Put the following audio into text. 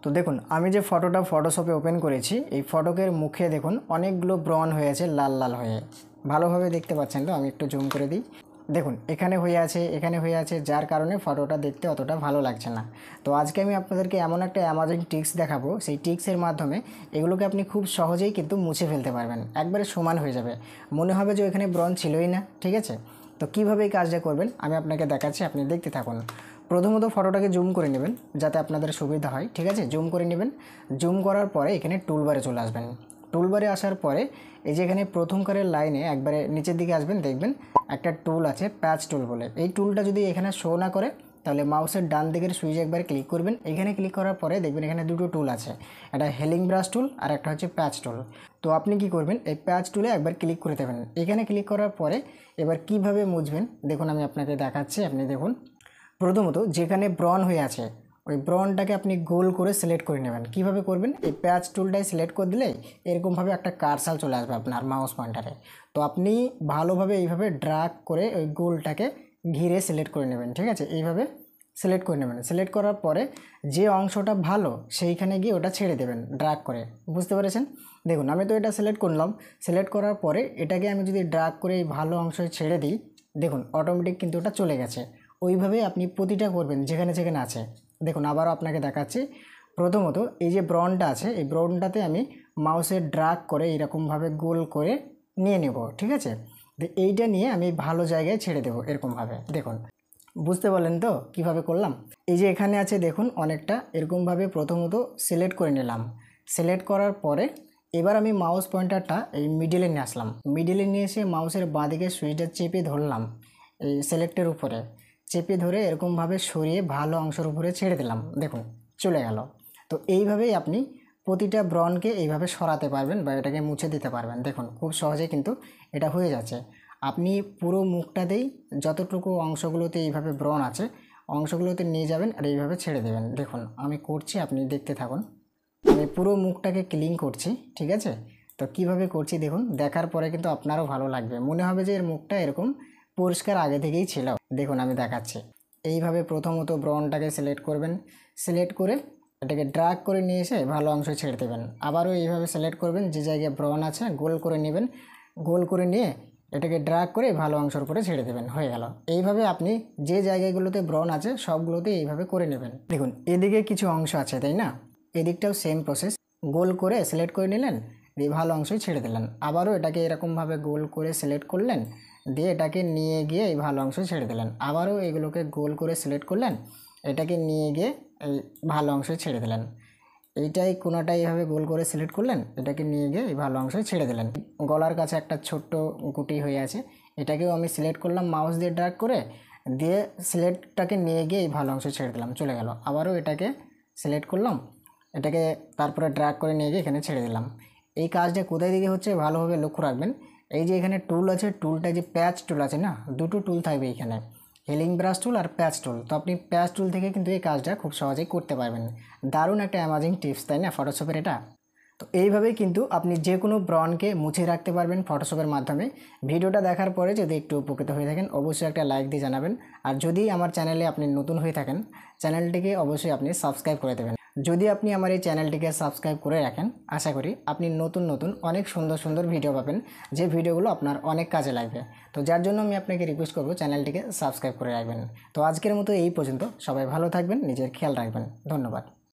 তো দেখুন আমি যে ফটোটা ফটোশপে ওপেন করেছি এই ফটোকের মুখে দেখুন অনেকগুলো ব্রণ হয়ে আছে লাল লাল হয়ে, ভালোভাবে দেখতে পাচ্ছেন তো? আমি একটু জুম করে দিই। দেখুন এখানে হয়ে আছে, এখানে হয়ে আছে, যার কারণে ফটোটা দেখতে অতটা ভালো লাগছে না। তো আজকে আমি আপনাদেরকে এমন একটা অ্যামাজিং ট্রিক্স দেখাবো, সেই ট্রিক্সের মাধ্যমে এগুলোকে আপনি খুব সহজেই কিন্তু মুছে ফেলতে পারবেন, একবারে সমান হয়ে যাবে, মনে হবে যে এখানে ব্রণ ছিলই না। ঠিক আছে, তো কীভাবে এই কাজটা করবেন আমি আপনাকে দেখাচ্ছি, আপনি দেখতে থাকুন। প্রথমত ফটোটাকে জুম করে নেবেন যাতে আপনাদের সুবিধা হয়। ঠিক আছে, জুম করে নেবেন। জুম করার পরে এখানে টুলবারে চলে আসবেন। টুলবারে আসার পরে এই যে এখানে প্রথমকারের লাইনে একবারে নিচের দিকে আসবেন, দেখবেন একটা টুল আছে প্যাচ টুল বলে। এই টুলটা যদি এখানে শো না করে তাহলে মাউসের ডান দিকের সুইচে একবার ক্লিক করবেন। এখানে ক্লিক করার পরে দেখবেন এখানে দুটো টুল আছে, একটা হেলিং ব্রাশ টুল আর একটা হচ্ছে প্যাচ টুল। তো আপনি কি করবেন, এই প্যাচ টুলে একবার ক্লিক করে দেবেন। এখানে ক্লিক করার পরে এবার কিভাবে মুছবেন দেখুন, আমি আপনাকে দেখাচ্ছি। আপনি দেখুন, প্রথমত যেখানে ব্রণ হয়ে আছে ওই ব্রণটাকে আপনি গোল করে সিলেক্ট করে নেবেন। কিভাবে করবেন, এই প্যাচ টুলটাই সিলেক্ট করে দিলে এরকমভাবে একটা কার্সার চলে আসবে আপনার মাউস পয়েন্টারে। তো আপনি ভালোভাবে এইভাবে ড্র্যাগ করে ওই গোলটাকে ঘিরে সিলেক্ট করে নেবেন। ঠিক আছে, এইভাবে সিলেক্ট করে নেবেন। সিলেক্ট করার পরে যে অংশটা ভালো সেইখানে গিয়ে ওটা ছেড়ে দেবেন ড্র্যাগ করে। বুঝতে পেরেছেন? দেখুন আমি তো এটা সিলেক্ট করলাম। সিলেক্ট করার পরে এটাকে আমি যদি ড্র্যাগ করে এই ভালো অংশ ছেড়ে দিই, দেখুন অটোমেটিক কিন্তু ওটা চলে গেছে। ওইভাবেই আপনি প্রতিটা করবেন যেখানে যেখানে আছে। দেখুন আবারও আপনাকে দেখাচ্ছি। প্রথমত এই যে ব্রণটা আছে এই ব্রণটাতে আমি মাউসের ড্র্যাগ করে এরকমভাবে গোল করে নিয়ে নেব। ঠিক আছে, তো এইটা নিয়ে আমি ভালো জায়গায় ছেড়ে দেবো এরকমভাবে। দেখুন বুঝতে পারলেন তো কীভাবে করলাম? এই যে এখানে আছে দেখুন অনেকটা, এরকমভাবে প্রথমত সিলেক্ট করে নিলাম। সিলেক্ট করার পরে এবার আমি মাউস পয়েন্টারটা এই মিডিলে নিয়ে আসলাম। মিডিলে নিয়ে এসে মাউসের বাঁদিকে সুইচটা চেপে ধরলাম, এই সিলেক্টের উপরে চেপে ধরে এরকমভাবে সরিয়ে ভালো অংশের উপরে ছেড়ে দিলাম। দেখুন চলে গেল। তো এইভাবেই আপনি প্রতিটা ব্রণকে এইভাবে সরাতে পারবেন বা এটাকে মুছে দিতে পারবেন। দেখুন খুব সহজে কিন্তু এটা হয়ে যাচ্ছে। আপনি পুরো মুখটাতেই যতটুকু অংশগুলোতে এইভাবে ব্রণ আছে অংশগুলোতে নিয়ে যাবেন আর এইভাবে ছেড়ে দেবেন। দেখুন আমি করছি, আপনি দেখতে থাকুন। আমি পুরো মুখটাকে ক্লিন করছি। ঠিক আছে, তো কিভাবে করছি দেখুন, দেখার পরে কিন্তু আপনারও ভালো লাগবে, মনে হবে যে এর মুখটা এরকম পরিষ্কার আগে থেকেই ছিল। দেখুন আমি দেখাচ্ছি। এইভাবে প্রথমত ব্রণটাকে সিলেক্ট করবেন। সিলেক্ট করে এটাকে ড্র্যাগ করে নিয়ে এসে ভালো অংশ ছেড়ে দেবেন। আবারও এইভাবে সিলেক্ট করবেন, যে জায়গায় ব্রণ আছে গোল করে নেবেন। গোল করে নিয়ে এটাকে ড্র্যাগ করে ভালো অংশের উপরে ছেড়ে দেবেন। হয়ে গেল। এইভাবে আপনি যে জায়গাগুলোতে ব্রণ আছে সবগুলোতে এইভাবে করে নেবেন। দেখুন এদিকে কিছু অংশ আছে তাই না, এদিকটাও সেম প্রসেস। গোল করে সিলেক্ট করে নিলেন, দিয়ে ভালো অংশই ছেড়ে দিলেন। আবারও এটাকে এরকমভাবে গোল করে সিলেক্ট করলেন, দিয়ে এটাকে নিয়ে গিয়ে এই ভালো অংশ ছেড়ে দিলেন। আবারও এগুলোকে গোল করে সিলেক্ট করলেন, এটাকে নিয়ে গিয়ে এই ভালো অংশ ছেড়ে দিলেন। এইটাই কোনোটা এইভাবে গোল করে সিলেক্ট করলেন, এটাকে নিয়ে গিয়ে এই ভালো অংশ ছেড়ে দিলেন। গলার কাছে একটা ছোট্ট গুটি হয়ে আছে, এটাকেও আমি সিলেক্ট করলাম মাউস দিয়ে ড্র্যাগ করে, দিয়ে সিলেক্টটাকে নিয়ে গিয়ে এই ভালো অংশ ছেড়ে দিলাম, চলে গেল। আবারও এটাকে সিলেক্ট করলাম, এটাকে তারপরে ড্র্যাগ করে নিয়ে গিয়ে এখানে ছেড়ে দিলাম। এই কাজটা কোথায় দিকে হচ্ছে ভালোভাবে লক্ষ্য রাখবেন। এই যে এখানে টুল আছে, টুলটা যে প্যাচ টুল আছে না, দুটো টুল থাকবে এখানে, হেলিং ব্রাশ টুল আর প্যাচ টুল। তো আপনি প্যাচ টুল থেকে কিন্তু এই কাজটা খুব সহজেই করতে পারবেন। দারুণ একটা অ্যামাজিং টিপস তাই না ফটোশপের এটা? তো এইভাবেই কিন্তু আপনি যে কোনো ব্রণকে মুছে রাখতে পারবেন ফটোশপের মাধ্যমে। ভিডিওটা দেখার পরে যদি একটু উপকৃত হয়ে থাকেন অবশ্যই একটা লাইক দিয়ে জানাবেন। আর যদি আমার চ্যানেলে আপনি নতুন হয়ে থাকেন চ্যানেলটিকে অবশ্যই আপনি সাবস্ক্রাইব করে দেবেন। যদি আপনি আমার এই চ্যানেলটিকে সাবস্ক্রাইব করে রাখেন আশা করি আপনি নতুন নতুন অনেক সুন্দর সুন্দর ভিডিও পাবেন, যে ভিডিওগুলো আপনার অনেক কাজে লাগবে। তো যার জন্য আমি আপনাকে রিকোয়েস্ট করব চ্যানেলটিকে সাবস্ক্রাইব করে রাখবেন। তো আজকের মতো এই পর্যন্ত, সবাই ভালো থাকবেন, নিজের খেয়াল রাখবেন। ধন্যবাদ।